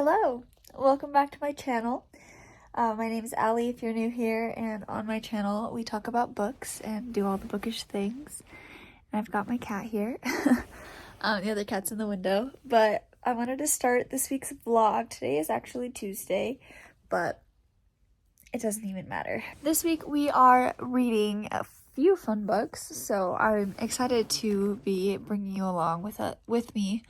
Hello, welcome back to my channel. My name is Allie if you're new here, and on my channel we talk about books and do all the bookish things. And I've got my cat here. The other cat's in the window, but I wanted to start this week's vlog. Today is actually Tuesday, but it doesn't even matter. This week we are reading a few fun books, so I'm excited to be bringing you along with me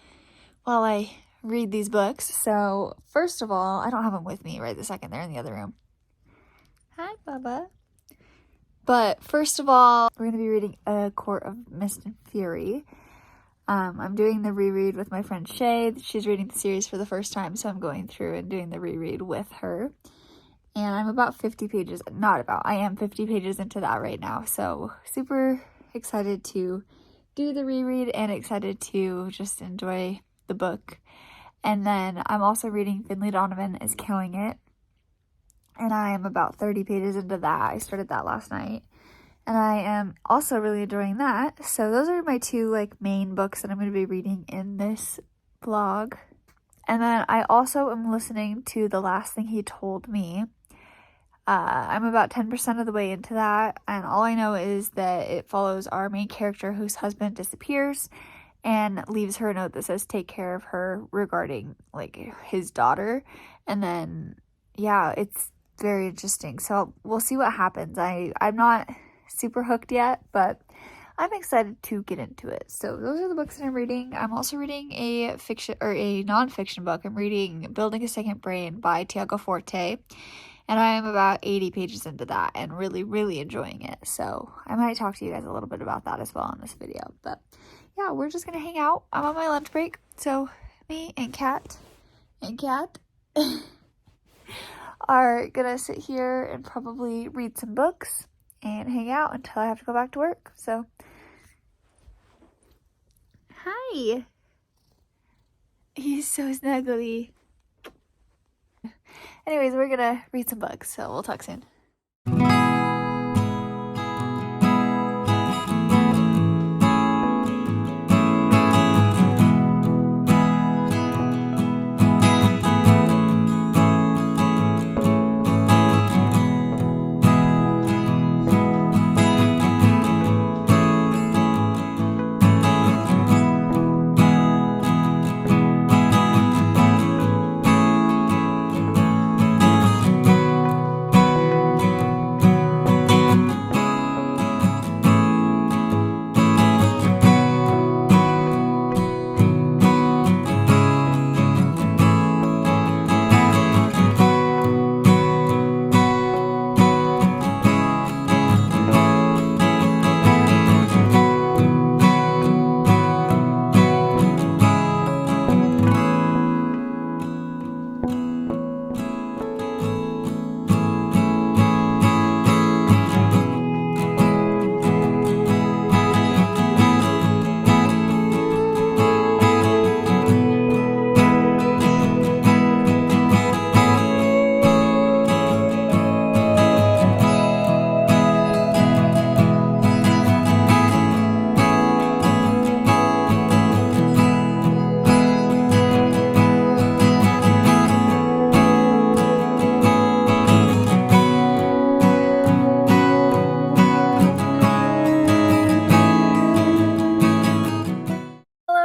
while I read these books. So first of all, I don't have them with me right this second. They're in the other room. Hi, Bubba. But first of all, we're going to be reading A Court of Mist and Fury. I'm doing the reread with my friend Shay. She's reading the series for the first time, so I'm going through and doing the reread with her. And I'm about 50 pages, I am 50 pages into that right now. So super excited to do the reread and excited to just enjoy the book. And then I'm also reading Finlay, Donovan is Killing It. And I am about 30 pages into that. I started that last night. And I am also really enjoying that. So those are my two main books that I'm going to be reading in this vlog. And then I also am listening to The Last Thing He Told Me. I'm about 10% of the way into that. And all I know is that it follows our main character whose husband disappears and leaves her a note that says take care of her regarding his daughter. And then yeah, it's very interesting, so we'll see what happens. I'm not super hooked yet, but I'm excited to get into it. So those are the books that I'm reading. I'm also reading a fiction or a non-fiction book. I'm reading Building a Second Brain by Tiago Forte, and I am about 80 pages into that and really enjoying it. So I might talk to you guys a little bit about that as well in this video. But yeah, we're just gonna hang out. I'm on my lunch break, so me and Kat are gonna sit here and probably read some books and hang out until I have to go back to work. So hi, he's so snuggly. Anyways, we're gonna read some books, so we'll talk soon.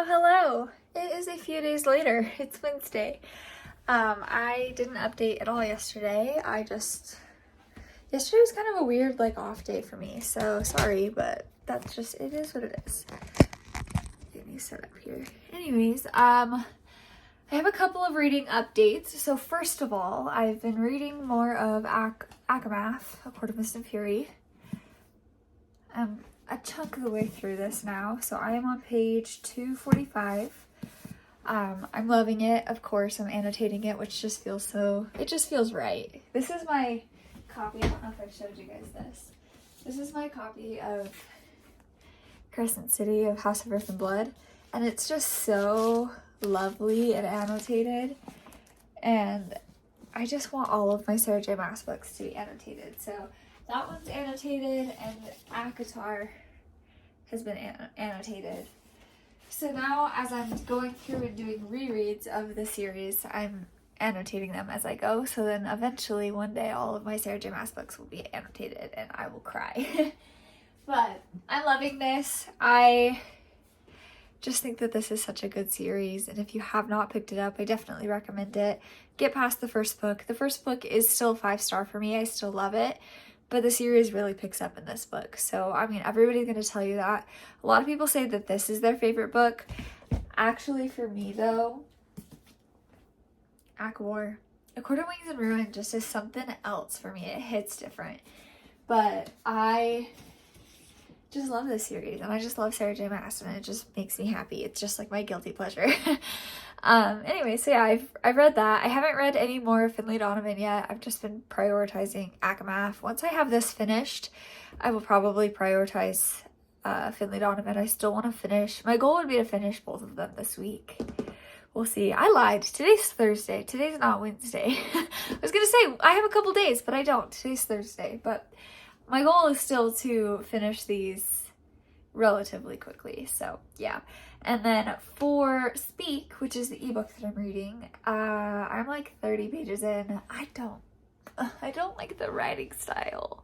Hello. It is a few days later. It's Wednesday. I didn't update at all yesterday. Yesterday was kind of a weird off day for me, so sorry, but that's just, it is what it is. Get me set up here. Anyways, I have a couple of reading updates. So first of all, I've been reading more of acomaf, A Court of Mist and Fury. I'm a chunk of the way through this now, so I am on page 245. I'm loving it. Of course, I'm annotating it, which just feels right. This is my copy. I don't know if I've showed you guys this. This is my copy of Crescent City of House of Earth and Blood, and it's just so lovely and annotated, and I just want all of my Sarah J. Maas books to be annotated. So that one's annotated, and ACOTAR has been annotated. So now, as I'm going through and doing rereads of the series, I'm annotating them as I go. So then eventually one day all of my Sarah J. Maas books will be annotated and I will cry. But I'm loving this. I just think that this is such a good series, and if you have not picked it up, I definitely recommend it. Get past the first book. The first book is still 5-star for me. I still love it, but the series really picks up in this book. So, I mean, everybody's going to tell you that. A lot of people say that this is their favorite book. Actually, for me, though, Acomaf, A Court of Wings and Ruin just is something else for me. It hits different. But I just love this series, and I just love Sarah J. Maas, and it just makes me happy. It's just like my guilty pleasure. Anyway, so yeah, I've read that. I haven't read any more of Finlay Donovan yet. I've just been prioritizing acomaf. Once I have this finished, I will probably prioritize Finlay Donovan. I still want to finish. My goal would be to finish both of them this week. We'll see. I lied. Today's Thursday. Today's not Wednesday. I was gonna say I have a couple days, but I don't. Today's Thursday, but my goal is still to finish these relatively quickly. So yeah. And then for Speak, which is the ebook that I'm reading, I'm like 30 pages in. I don't like the writing style.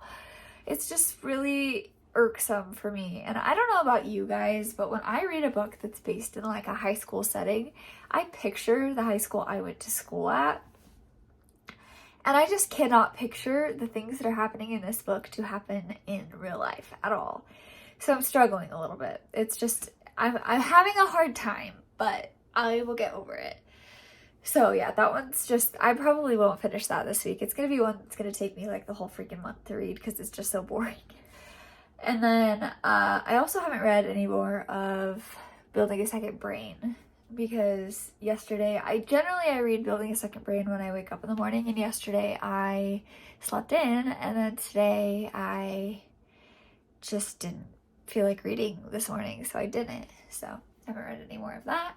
It's just really irksome for me. And I don't know about you guys, but when I read a book that's based in like a high school setting, I picture the high school I went to school at. And I just cannot picture the things that are happening in this book to happen in real life at all. So I'm struggling a little bit. It's just, I'm having a hard time, but I will get over it. So yeah, that one's just, I probably won't finish that this week. It's going to be one that's going to take me like the whole freaking month to read because it's just so boring. And then I also haven't read any more of Building a Second Brain, because yesterday, I read Building a Second Brain when I wake up in the morning, and yesterday I slept in, and then today I just didn't feel like reading this morning, so I didn't. So I haven't read any more of that.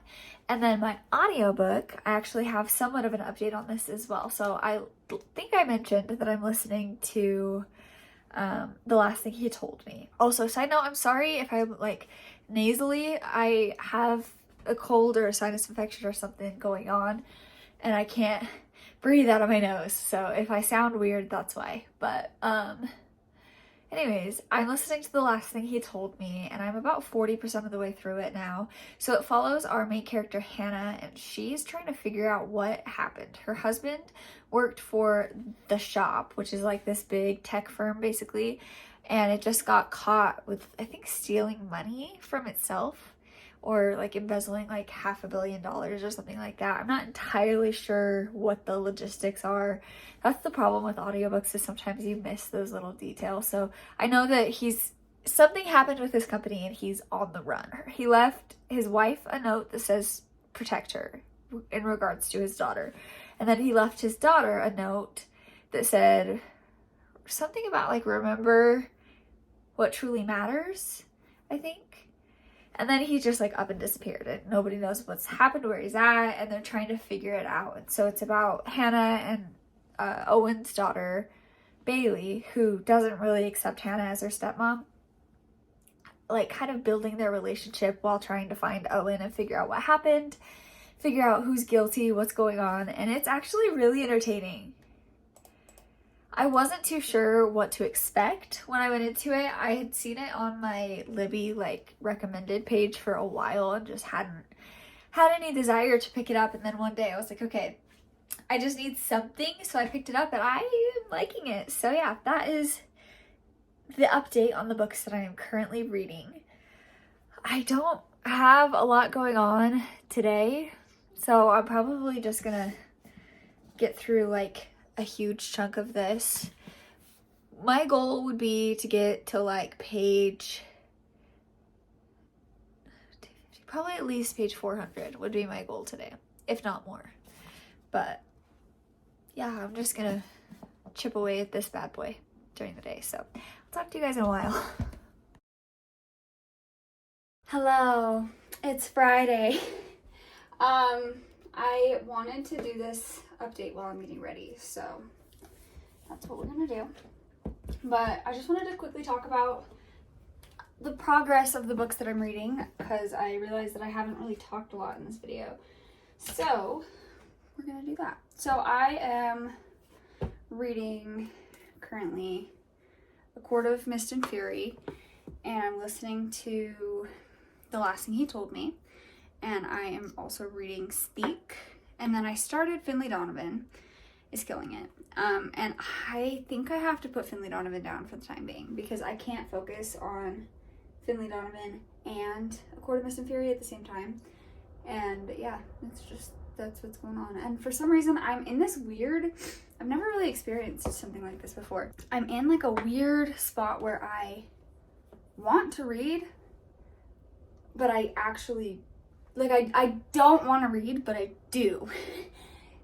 And then my audiobook, I actually have somewhat of an update on this as well. So I think I mentioned that I'm listening to The Last Thing He Told Me. Also, side note, I'm sorry if I'm like nasally. I have a cold or a sinus infection or something going on, and I can't breathe out of my nose. So if I sound weird, that's why. But anyways, I'm listening to The Last Thing He Told Me, and I'm about 40% of the way through it now. So it follows our main character, Hannah, and she's trying to figure out what happened. Her husband worked for The Shop, which is like this big tech firm, basically, and it just got caught with, I think, stealing money from itself, or like embezzling like $500 million or something like that. I'm not entirely sure what the logistics are. That's the problem with audiobooks, is sometimes you miss those little details. So I know that something happened with his company and he's on the run. He left his wife a note that says protect her in regards to his daughter. And then he left his daughter a note that said something about like, remember what truly matters, I think. And then he just like up and disappeared, and nobody knows what's happened, where he's at, and they're trying to figure it out. And so it's about Hannah and Owen's daughter, Bailey, who doesn't really accept Hannah as her stepmom, like kind of building their relationship while trying to find Owen and figure out what happened, figure out who's guilty, what's going on. And it's actually really entertaining. I wasn't too sure what to expect when I went into it. I had seen it on my Libby like recommended page for a while and just hadn't had any desire to pick it up. And then one day I was like, okay, I just need something. So I picked it up and I am liking it. So yeah, that is the update on the books that I am currently reading. I don't have a lot going on today, so I'm probably just gonna get through like a huge chunk of this. My goal would be to get to like page, probably at least page 400 would be my goal today, if not more. But yeah, I'm just gonna chip away at this bad boy during the day. So I'll talk to you guys in a while. Hello, it's Friday. I wanted to do this update while I'm getting ready, so that's what we're gonna do. But I just wanted to quickly talk about the progress of the books that I'm reading, because I realized that I haven't really talked a lot in this video. So we're gonna do that. So I am reading currently A Court of Mist and Fury, and I'm listening to The Last Thing He Told Me, and I am also reading Speak, and then I started Finlay Donovan is Killing It. And I think I have to put Finlay Donovan down for the time being because I can't focus on Finlay Donovan and A Court of Mist and Fury at the same time. And yeah, it's just, that's what's going on. And for some reason, I'm in this weird, I've never really experienced something like this before. I'm in like a weird spot where I want to read, but I actually, like, I don't want to read, but I do.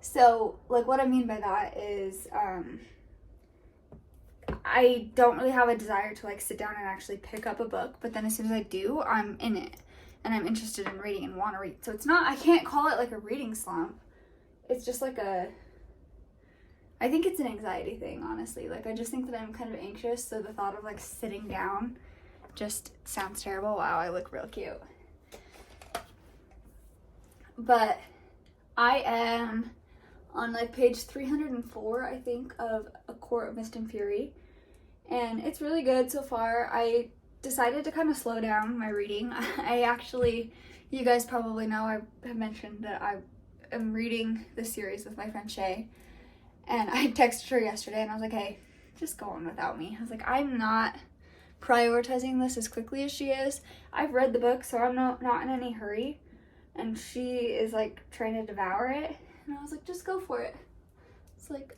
So, like, what I mean by that is, I don't really have a desire to, like, sit down and actually pick up a book, but then as soon as I do, I'm in it, and I'm interested in reading and want to read. So it's not, I can't call it, like, a reading slump. It's just, like, I think it's an anxiety thing, honestly. Like, I just think that I'm kind of anxious, so the thought of, like, sitting down just sounds terrible. Wow, I look real cute. But I am on, like, page 304, I think, of A Court of Mist and Fury, and it's really good so far. I decided to kind of slow down my reading. I actually, you guys probably know, I have mentioned that I am reading this series with my friend Shay, and I texted her yesterday, and I was like, hey, just go on without me. I was like, I'm not prioritizing this as quickly as she is. I've read the book, so I'm not in any hurry, and she is, like, trying to devour it. And I was like, just go for it. It's like,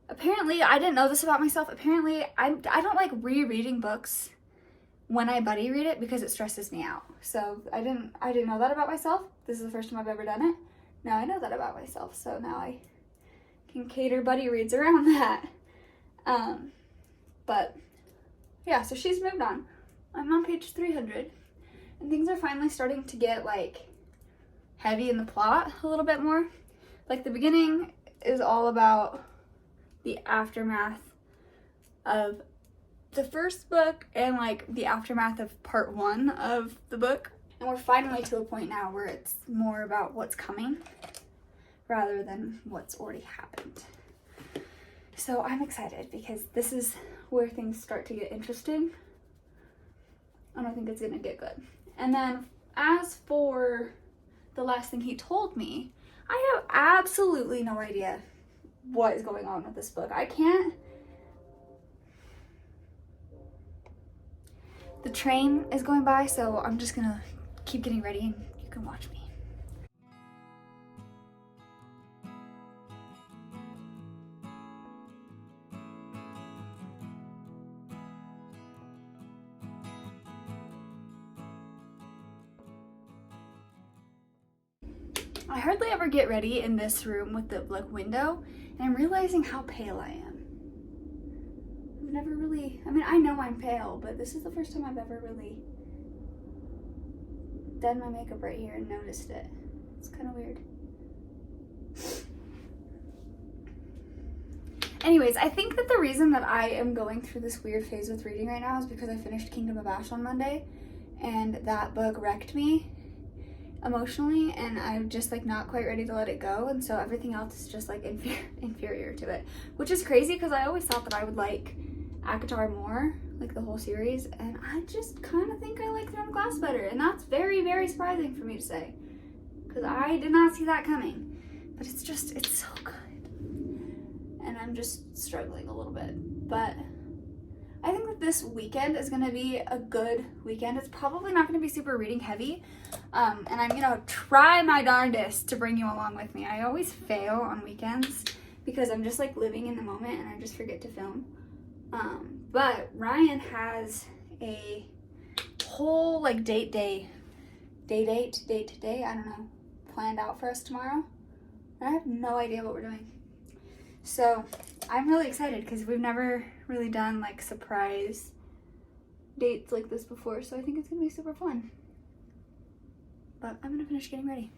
apparently, I didn't know this about myself. Apparently, I don't like rereading books when I buddy read it because it stresses me out. So I didn't know that about myself. This is the first time I've ever done it. Now I know that about myself. So now I can cater buddy reads around that. But yeah, so she's moved on. I'm on page 300, and things are finally starting to get, like, heavy in the plot a little bit more. Like, the beginning is all about the aftermath of the first book and, like, the aftermath of part 1 of the book. And we're finally to a point now where it's more about what's coming rather than what's already happened. So I'm excited because this is where things start to get interesting. And I think it's gonna get good. And then as for The Last Thing He Told Me, I have absolutely no idea what is going on with this book. I can't. The train is going by, so I'm just gonna keep getting ready and you can watch me. I hardly ever get ready in this room with the, like, window, and I'm realizing how pale I am. I've never really, I mean, I know I'm pale, but this is the first time I've ever really done my makeup right here and noticed it. It's kind of weird. Anyways, I think that the reason that I am going through this weird phase with reading right now is because I finished Kingdom of Ash on Monday, and that book wrecked me emotionally, and I'm just, like, not quite ready to let it go, and so everything else is just, like, inferior to it, which is crazy because I always thought that I would like ACOTAR more, like the whole series, and I just kind of think I like Throne of Glass better, and that's very, very surprising for me to say because I did not see that coming, but it's so good, and I'm just struggling a little bit, but I think that this weekend is going to be a good weekend. It's probably not going to be super reading heavy, and I'm going to try my darndest to bring you along with me. I always fail on weekends because I'm just, like, living in the moment and I just forget to film. But Ryan has a whole, like, date day, I don't know, planned out for us tomorrow. And I have no idea what we're doing. So I'm really excited because we've never really done, like, surprise dates like this before, so I think it's gonna be super fun. But I'm gonna finish getting ready.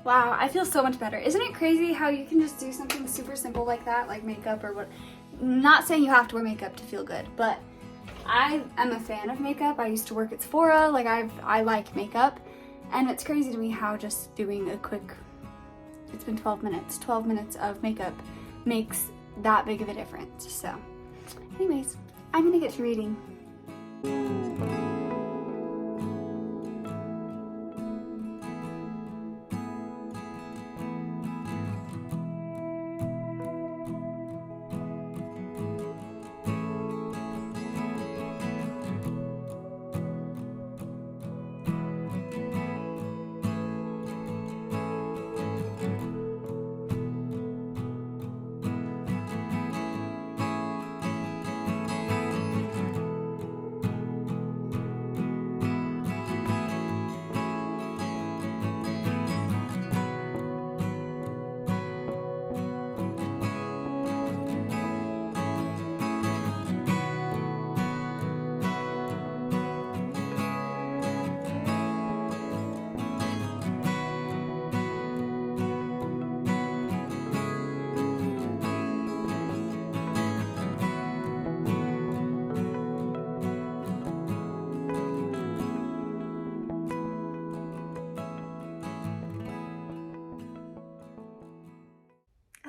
Wow, I feel so much better. Isn't it crazy how you can just do something super simple like that, like makeup or what? Not saying you have to wear makeup to feel good, but I am a fan of makeup. I used to work at Sephora, like I like makeup, and it's crazy to me how just doing a quick, it's been 12 minutes of makeup makes that big of a difference. So anyways, I'm gonna get to reading.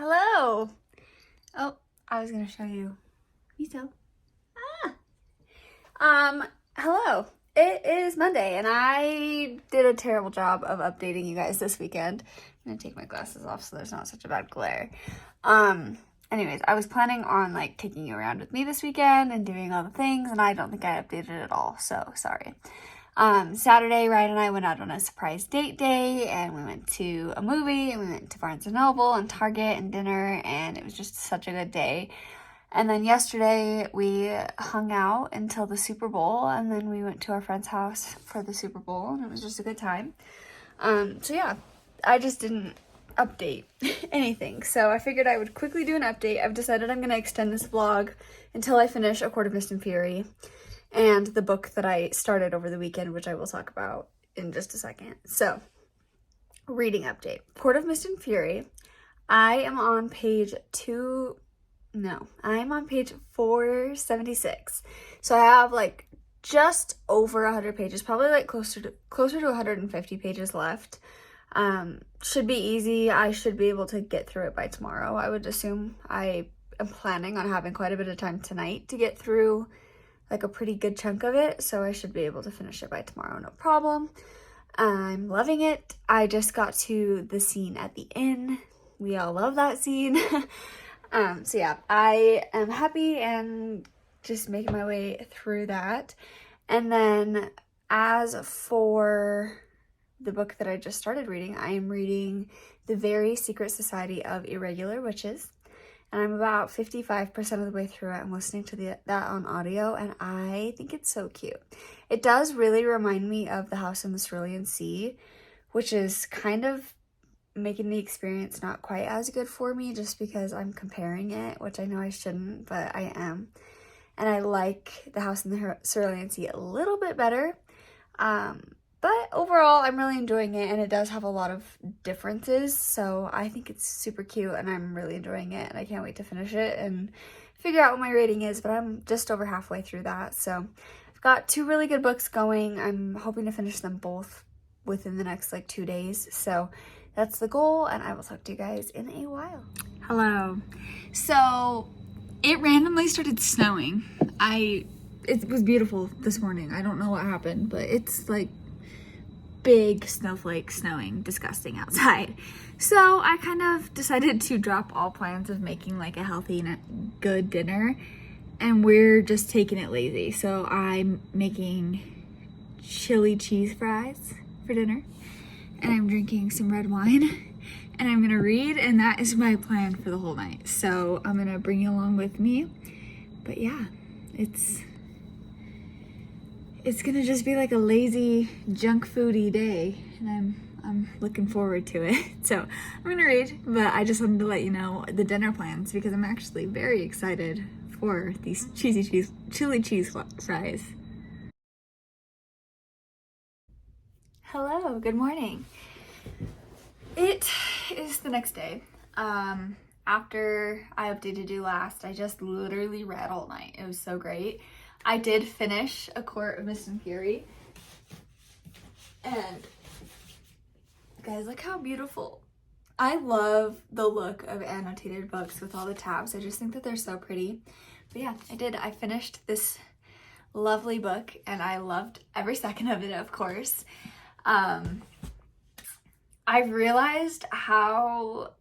Hello. Oh, I was gonna show you. Hello. It is Monday, and I did a terrible job of updating you guys this weekend. I'm gonna take my glasses off so there's not such a bad glare. Anyways, I was planning on like taking you around with me this weekend and doing all the things, and I don't think I updated it at all, so sorry. Saturday, Ryan and I went out on a surprise date day, and we went to a movie, and we went to Barnes & Noble and Target and dinner, and it was just such a good day. And then yesterday, we hung out until the Super Bowl, and then we went to our friend's house for the Super Bowl, and it was just a good time. So yeah, I just didn't update anything, so I figured I would quickly do an update. I've decided I'm going to extend this vlog until I finish A Court of Mist and Fury, and the book that I started over the weekend, which I will talk about in just a second. So, reading update. Court of Mist and Fury. I am on page 476. So I have like just over 100 pages, probably like closer to 150 pages left. Should be easy. I should be able to get through it by tomorrow. I would assume. I am planning on having quite a bit of time tonight to get through like a pretty good chunk of it, so I should be able to finish it by tomorrow, no problem. I'm loving it. I just got to the scene at the inn. We all love that scene. So yeah, I am happy and just making my way through that. And then as for the book that I just started reading, I am reading The Very Secret Society of Irregular Witches. And I'm about 55% of the way through it. I'm listening to that on audio, and I think it's so cute. It does really remind me of The House in the Cerulean Sea, which is kind of making the experience not quite as good for me just because I'm comparing it, which I know I shouldn't, but I am. And I like The House in the Cerulean Sea a little bit better. But overall, I'm really enjoying it, and it does have a lot of differences, so I think it's super cute, and I'm really enjoying it, and I can't wait to finish it and figure out what my rating is, but I'm just over halfway through that. So I've got 2 really good books going. I'm hoping to finish them both within the next like 2 days, so that's the goal, and I will talk to you guys in a while. Hello. So it randomly started snowing. It was beautiful this morning. I don't know what happened, but it's like big snowflakes snowing, disgusting outside. So I kind of decided to drop all plans of making like a healthy and good dinner, and we're just taking it lazy. So I'm making chili cheese fries for dinner, and I'm drinking some red wine, and I'm gonna read, and that is my plan for the whole night. So I'm gonna bring you along with me. But yeah, it's gonna just be like a lazy junk foody day, and I'm looking forward to it. So I'm gonna read, but I just wanted to let you know the dinner plans because I'm actually very excited for these chili cheese fries. Hello, good morning. It is the next day. After I updated you last, I just literally read all night. It was so great. I did finish A Court of Mist and Fury. And guys, look how beautiful. I love the look of annotated books with all the tabs. I just think that they're so pretty. But yeah, I did. I finished this lovely book and I loved every second of it, of course. I've realized how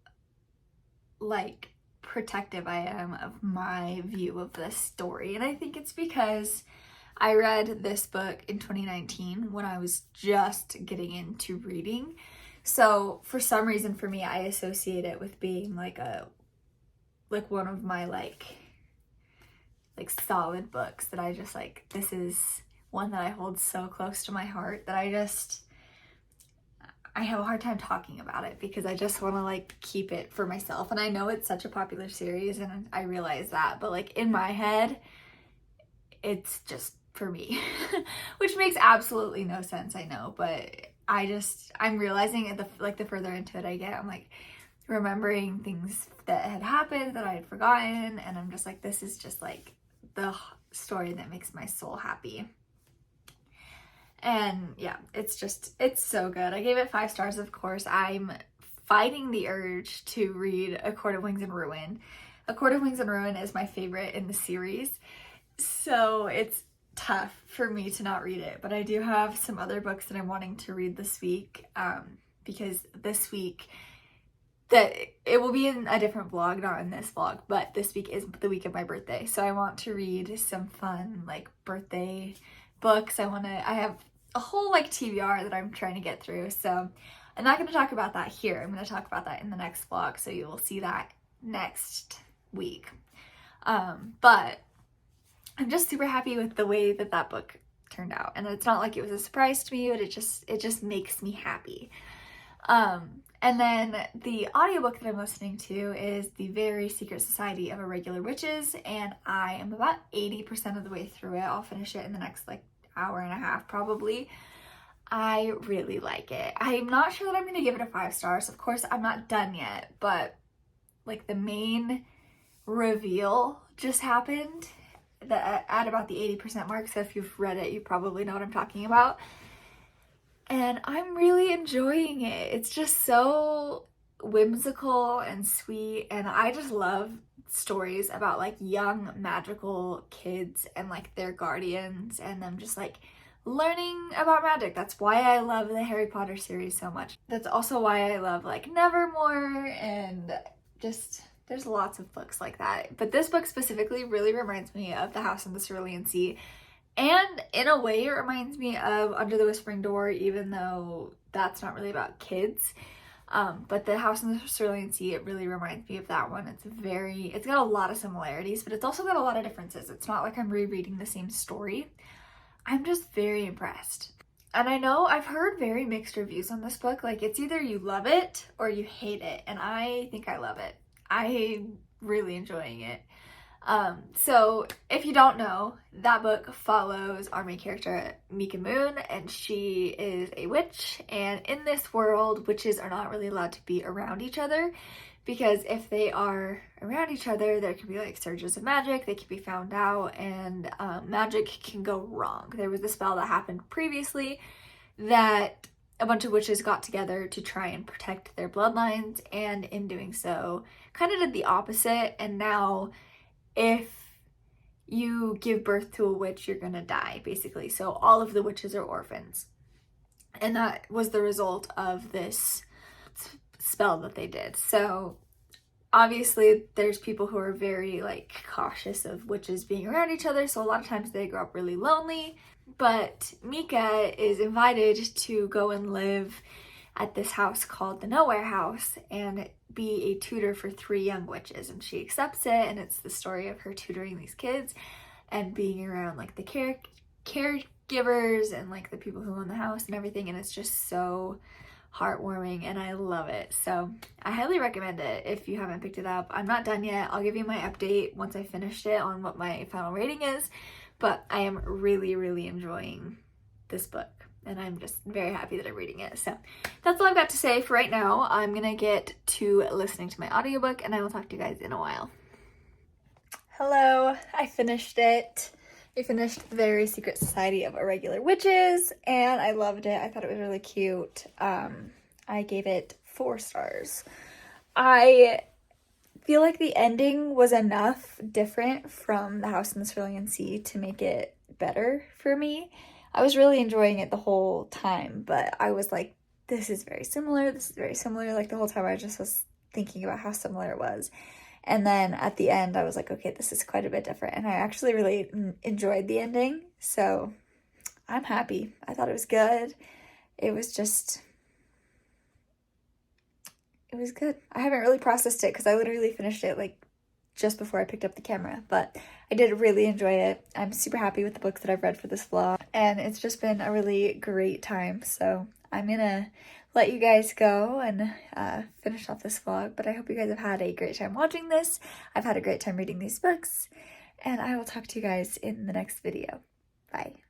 like protective I am of my view of this story, and I think it's because I read this book in 2019 when I was just getting into reading. So for some reason for me, I associate it with being like one of my like solid books that I just like, this is one that I hold so close to my heart that I have a hard time talking about it because I just want to like keep it for myself. And I know it's such a popular series and I realize that, but like in my head, it's just for me, which makes absolutely no sense, I know, but I'm realizing the further into it I get, I'm like remembering things that had happened that I had forgotten, and I'm just like, this is just like the story that makes my soul happy. And yeah, it's so good. I gave it 5 stars, of course. I'm fighting the urge to read A Court of Wings and Ruin. A Court of Wings and Ruin is my favorite in the series, so it's tough for me to not read it. But I do have some other books that I'm wanting to read this week, because this week, that it will be in a different vlog, not in this vlog, but this week is the week of my birthday. So I want to read some fun like birthday books. I have a whole like TBR that I'm trying to get through. So I'm not going to talk about that here. I'm going to talk about that in the next vlog. So you will see that next week. But I'm just super happy with the way that book turned out. And it's not like it was a surprise to me, but it just makes me happy. And then the audiobook that I'm listening to is The Very Secret Society of Irregular Witches, and I am about 80% of the way through it. I'll finish it in the next like hour and a half probably. I really like it. I'm not sure that I'm going to give it a 5 stars. Of course, I'm not done yet, but like the main reveal just happened at about the 80% mark. So if you've read it, you probably know what I'm talking about. And I'm really enjoying it. It's just so whimsical and sweet, and I just love stories about like young magical kids and like their guardians and them just like learning about magic. That's why I love the Harry Potter series so much. That's also why I love like Nevermore, and just there's lots of books like that. But this book specifically really reminds me of The House on the Cerulean Sea. And in a way, it reminds me of Under the Whispering Door, even though that's not really about kids. But The House on the Cerulean Sea, it really reminds me of that one. It's got a lot of similarities, but it's also got a lot of differences. It's not like I'm rereading the same story. I'm just very impressed. And I know I've heard very mixed reviews on this book. Like, it's either you love it or you hate it. And I think I love it. I'm really enjoying it. So if you don't know, that book follows our main character, Mika Moon, and she is a witch, and in this world, witches are not really allowed to be around each other, because if they are around each other, there can be like surges of magic, they can be found out, and magic can go wrong. There was a spell that happened previously that a bunch of witches got together to try and protect their bloodlines, and in doing so, kind of did the opposite, and now if you give birth to a witch, you're gonna die, basically. So all of the witches are orphans. And that was the result of this spell that they did. So obviously there's people who are very like cautious of witches being around each other, so a lot of times they grow up really lonely. But Mika is invited to go and live at this house called the Nowhere House and be a tutor for 3 young witches, and she accepts it, and it's the story of her tutoring these kids and being around like the caregivers and like the people who own the house and everything, and it's just so heartwarming and I love it. So I highly recommend it if you haven't picked it up. I'm not done yet. I'll give you my update once I finished it on what my final rating is, but I am really, really enjoying this book. and I'm just very happy that I'm reading it. So that's all I've got to say for right now. I'm gonna get to listening to my audiobook, and I will talk to you guys in a while. Hello, I finished it. I finished The Very Secret Society of Irregular Witches, and I loved it. I thought it was really cute. I gave it 4 stars. I feel like the ending was enough different from The House in the Cerulean Sea to make it better for me. I was really enjoying it the whole time, but I was like, this is very similar, this is very similar. Like the whole time I just was thinking about how similar it was. And then at the end, I was like, okay, this is quite a bit different. And I actually really enjoyed the ending. So I'm happy. I thought it was good. It was good. I haven't really processed it because I literally finished it like just before I picked up the camera. But I did really enjoy it. I'm super happy with the books that I've read for this vlog. And it's just been a really great time. So I'm gonna let you guys go and finish off this vlog, but I hope you guys have had a great time watching this. I've had a great time reading these books, and I will talk to you guys in the next video. Bye.